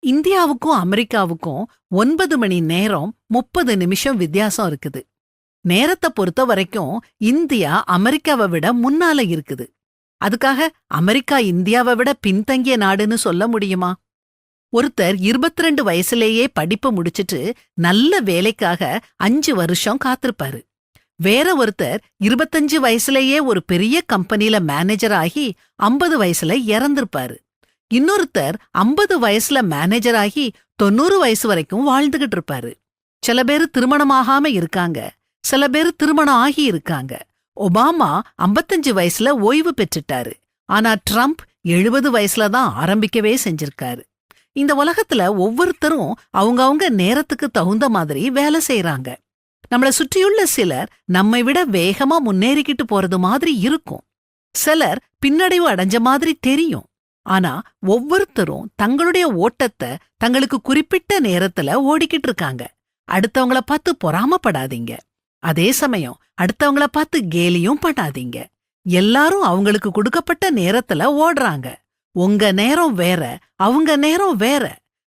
இந்தியாவுக்கும் அமெரிக்காவுக்கும் 9 மணி நேரம் 30 நிமிஷம் வித்தியாசம் இருக்குது. நேரத்தை பொறுத்த வரைக்கும் இந்தியா அமெரிக்காவை விட முன்னால இருக்குது. அதுக்காக அமெரிக்கா இந்தியாவை விட பின்தங்கிய நாடுன்னு சொல்ல முடியுமா? ஒருத்தர் 22 வயசுலேயே படிப்பு முடிச்சிட்டு நல்ல வேலைக்காக 5 வருஷம் காத்திருப்பாரு. வேற ஒருத்தர் 25 வயசுலேயே ஒரு பெரிய கம்பெனில மேனேஜர் ஆகி 50 வயசுல இறந்திருப்பாரு. இன்னொருத்தர் 50 வயசுல மேனேஜர் ஆகி 90 வயசு வரைக்கும் வாழ்ந்துகிட்டு இருப்பாரு. சில பேரு திருமணமாகாம இருக்காங்க, சில பேரு திருமணம் ஆகி இருக்காங்க. ஒபாமா 55 வயசுல ஓய்வு பெற்றுட்டாரு. ஆனா ட்ரம்ப் 70 வயசுல தான் ஆரம்பிக்கவே செஞ்சிருக்காரு. இந்த உலகத்துல ஒவ்வொருத்தரும் அவங்கவங்க நேரத்துக்கு தகுந்த மாதிரி வேலை செய்யறாங்க. நம்மள சுற்றியுள்ள சிலர் நம்மை விட வேகமா முன்னேறிக்கிட்டு போறது மாதிரி இருக்கும். சிலர் பின்னடைவு அடைஞ்ச மாதிரி தெரியும். ஆனா ஒவ்வொருத்தரும் தங்களுடைய ஓட்டத்தை தங்களுக்கு குறிப்பிட்ட நேரத்துல ஓடிக்கிட்டு இருக்காங்க. அடுத்தவங்கள பார்த்து பொறாமப்படாதீங்க. அதே சமயம் அடுத்தவங்கள பார்த்து கேலியும் பண்ணாதீங்க. எல்லாரும் அவங்களுக்கு கொடுக்கப்பட்ட நேரத்துல ஓடுறாங்க. உங்க நேரம் வேற, அவங்க நேரம் வேற.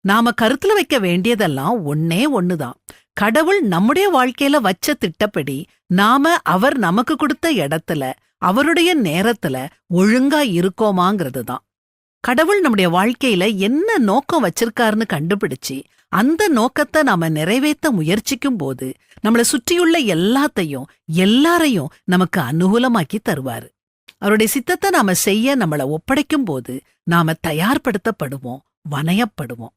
நாம கருத்துல வைக்க வேண்டியதெல்லாம் ஒன்னே ஒண்ணுதான். கடவுள் நம்முடைய வாழ்க்கையில வச்ச திட்டப்படி நாம அவர் நமக்கு கொடுத்த இடத்துல அவருடைய நேரத்துல ஒழுங்கா இருக்கோமாங்கிறது தான். கடவுள் நம்முடைய வாழ்க்கையில என்ன நோக்கம் வச்சிருக்காருன்னு கண்டுபிடிச்சு அந்த நோக்கத்தை நாம நிறைவேற்ற முயற்சிக்கும் போது நம்மள சுற்றியுள்ள எல்லாரையும் நமக்கு அனுகூலமாக்கி தருவாரு. அவருடைய சித்தத்தை நாம செய்ய நம்மள ஒப்படைக்கும் போது நாம தயார்படுத்தப்படுவோம், வனையப்படுவோம்.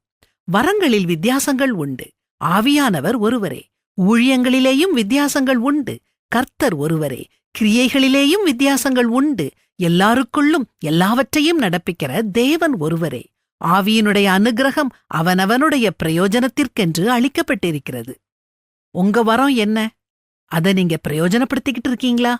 வரங்களில் வித்தியாசங்கள் உண்டு, ஆவியானவர் ஒருவரே. ஊழியங்களிலேயும் வித்தியாசங்கள் உண்டு, கர்த்தர் ஒருவரே. கிரியைகளிலேயும் வித்தியாசங்கள் உண்டு, எல்லாருக்குள்ளும் எல்லாவற்றையும் நடப்பிக்கிற தேவன் ஒருவரே. ஆவியினுடைய அனுக்கிரகம் அவனவனுடைய பிரயோஜனத்திற்கென்று அளிக்கப்பட்டிருக்கிறது. உங்க வரம் என்ன? அதை நீங்க பிரயோஜனப்படுத்திக்கிட்டு இருக்கீங்களா?